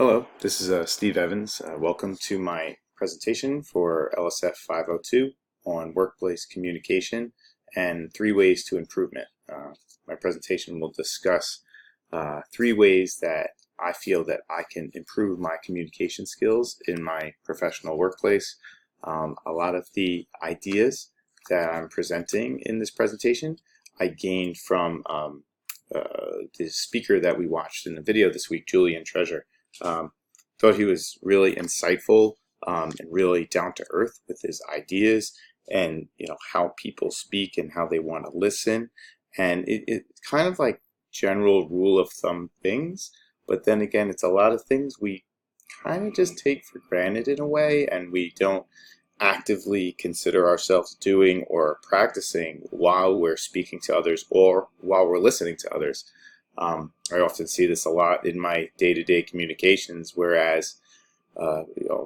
Hello, this is Steve Evans. Welcome to my presentation for LSF502 on workplace communication and 3 ways to improvement. My presentation will discuss 3 ways that I feel that I can improve my communication skills in my professional workplace. A lot of the ideas that I'm presenting in this presentation I gained from the speaker that we watched in the video this week, Julian Treasure. Thought he was really insightful and really down to earth with his ideas and how people speak and how they want to listen, and it's kind of like general rule of thumb things, but then again it's a lot of things we kind of just take for granted in a way, and we don't actively consider ourselves doing or practicing while we're speaking to others or while we're listening to others. I often see this a lot in my day-to-day communications, whereas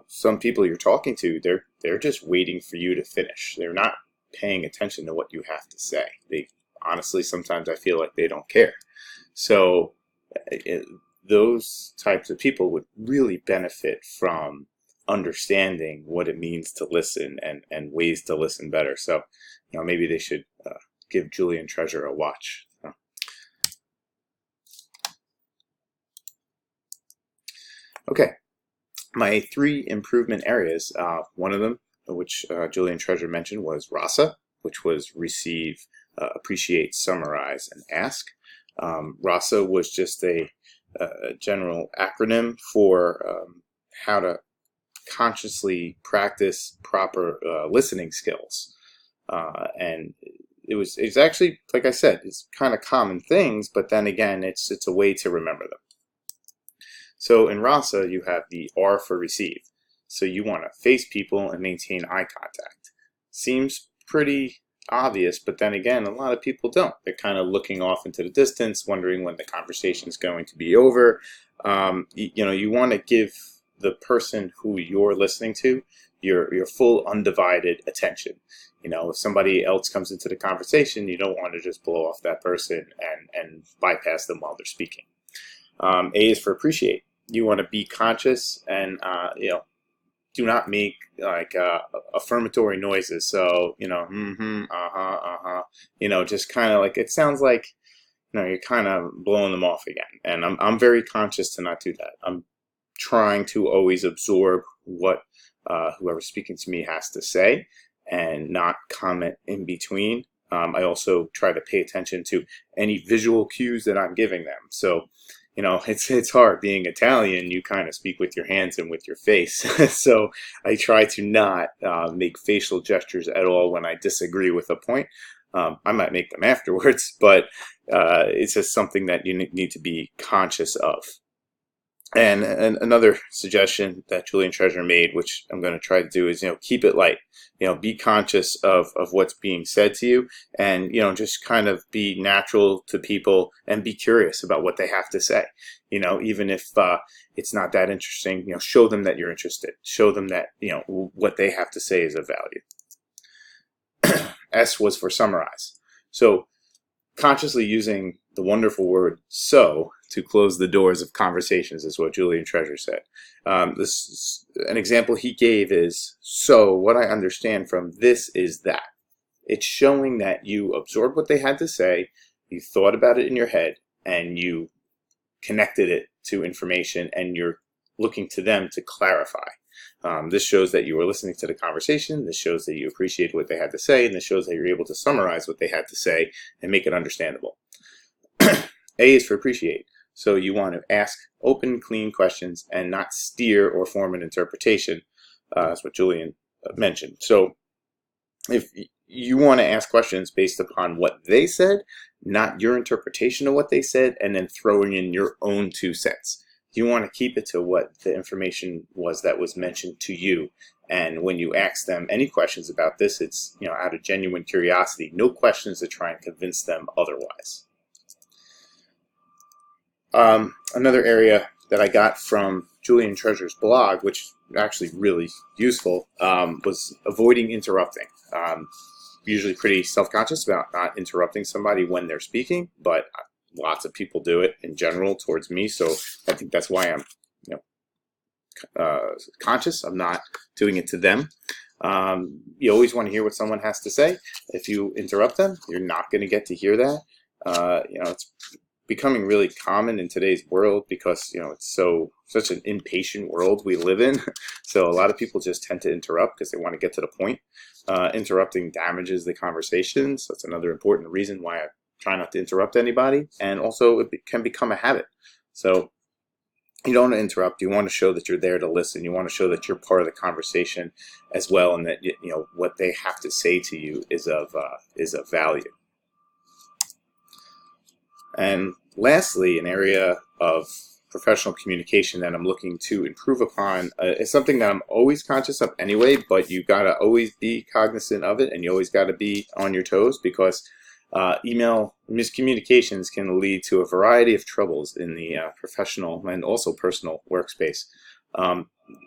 some people you're talking to, they're just waiting for you to finish. They're not paying attention to what you have to say. They honestly, sometimes I feel like they don't care. So those types of people would really benefit from understanding what it means to listen and ways to listen better. So maybe they should give Julian Treasure a watch. Okay, my 3 improvement areas, one of them, which Julian Treasure mentioned, was RASA, which was receive, appreciate, summarize, and ask. RASA was just a general acronym for how to consciously practice proper listening skills. And it's actually, like I said, it's kind of common things, but then again, it's a way to remember them. So in RASA, you have the R for receive. So you want to face people and maintain eye contact. Seems pretty obvious, but then again, a lot of people don't. They're kind of looking off into the distance, wondering when the conversation is going to be over. You want to give the person who you're listening to your full undivided attention. If somebody else comes into the conversation, you don't want to just blow off that person and bypass them while they're speaking. A is for appreciate. You want to be conscious and do not make like affirmatory noises. So just kind of like it sounds like you're kind of blowing them off again. And I'm very conscious to not do that. I'm trying to always absorb what whoever's speaking to me has to say and not comment in between. I also try to pay attention to any visual cues that I'm giving them. So it's hard being Italian. You kind of speak with your hands and with your face. So I try to not make facial gestures at all when I disagree with a point. I might make them afterwards, but it's just something that you need to be conscious of. And another suggestion that Julian Treasure made, which I'm going to try to do, is keep it light. Be conscious of what's being said to you, and just kind of be natural to people and be curious about what they have to say. Even if it's not that interesting, show them that you're interested. Show them that what they have to say is of value. S was for summarize. So consciously using the wonderful word "so" to close the doors of conversations is what Julian Treasure said. An example he gave is, so what I understand from this is that. It's showing that you absorbed what they had to say, you thought about it in your head, and you connected it to information, and you're looking to them to clarify. This shows that you were listening to the conversation, this shows that you appreciate what they had to say, and this shows that you're able to summarize what they had to say and make it understandable. A is for appreciate. So you want to ask open, clean questions and not steer or form an interpretation. That's what Julian mentioned. So if you want to ask questions based upon what they said, not your interpretation of what they said, and then throwing in your own 2 cents. You want to keep it to what the information was that was mentioned to you. And when you ask them any questions about this, it's out of genuine curiosity. No questions to try and convince them otherwise. Another area that I got from Julian Treasure's blog, which actually really useful, was avoiding interrupting. Usually pretty self-conscious about not interrupting somebody when they're speaking, but lots of people do it in general towards me, so I think that's why I'm conscious. I'm not doing it to them. You always want to hear what someone has to say. If you interrupt them, you're not going to get to hear that. It's becoming really common in today's world because it's such an impatient world we live in. So a lot of people just tend to interrupt because they want to get to the point. Interrupting damages the conversation, so that's another important reason why I try not to interrupt anybody. And also it can become a habit. So you don't want to interrupt. You want to show that you're there to listen. You want to show that you're part of the conversation as well, and that what they have to say to you is of value. And lastly, an area of professional communication that I'm looking to improve upon is something that I'm always conscious of anyway, but you got to always be cognizant of it, and you always got to be on your toes, because email miscommunications can lead to a variety of troubles in the professional and also personal workspace.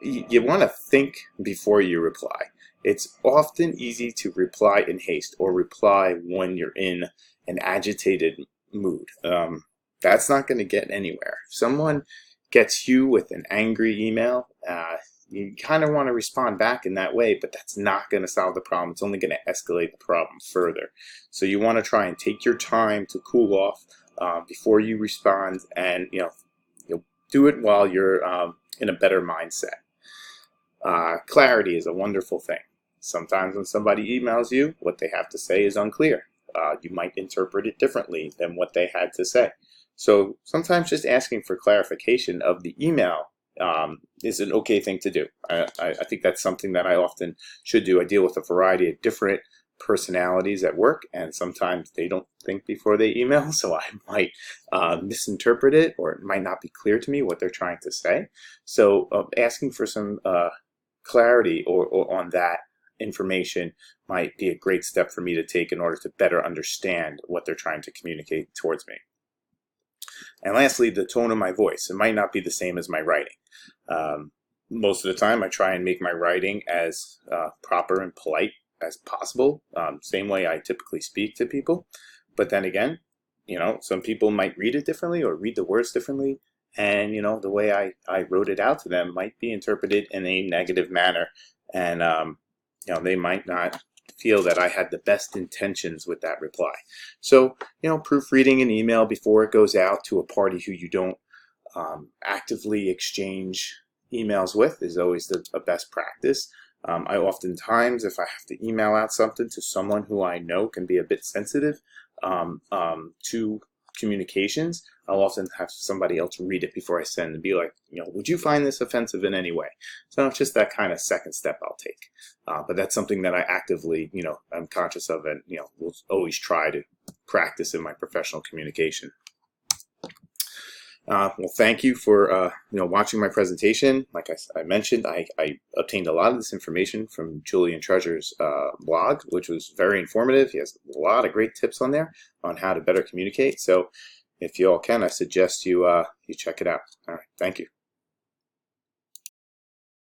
You want to think before you reply. It's often easy to reply in haste or reply when you're in an agitated mood. That's not going to get anywhere. If someone gets you with an angry email, you kind of want to respond back in that way, but that's not going to solve the problem. It's only going to escalate the problem further. So you want to try and take your time to cool off before you respond, and you'll do it while you're in a better mindset. Clarity is a wonderful thing. Sometimes when somebody emails you, what they have to say is unclear. You might interpret it differently than what they had to say. So sometimes just asking for clarification of the email is an okay thing to do. I think that's something that I often should do. I deal with a variety of different personalities at work, and sometimes they don't think before they email, so I might misinterpret it, or it might not be clear to me what they're trying to say. So asking for some clarity or on that information might be a great step for me to take in order to better understand what they're trying to communicate towards me. And lastly, the tone of my voice. It might not be the same as my writing. Most of the time, I try and make my writing as proper and polite as possible, same way I typically speak to people. But then again, some people might read it differently or read the words differently, and the way I wrote it out to them might be interpreted in a negative manner, and they might not feel that I had the best intentions with that reply. So, proofreading an email before it goes out to a party who you don't actively exchange emails with is always a best practice. I oftentimes, if I have to email out something to someone who I know can be a bit sensitive to communications, I'll often have somebody else read it before I send and be like, would you find this offensive in any way? So it's just that kind of second step I'll take. But that's something that I actively, I'm conscious of, and, will always try to practice in my professional communication. Well, thank you for watching my presentation. Like I mentioned, I obtained a lot of this information from Julian Treasure's blog, which was very informative. He has a lot of great tips on there on how to better communicate. So if you all can, I suggest you check it out. All right, thank you.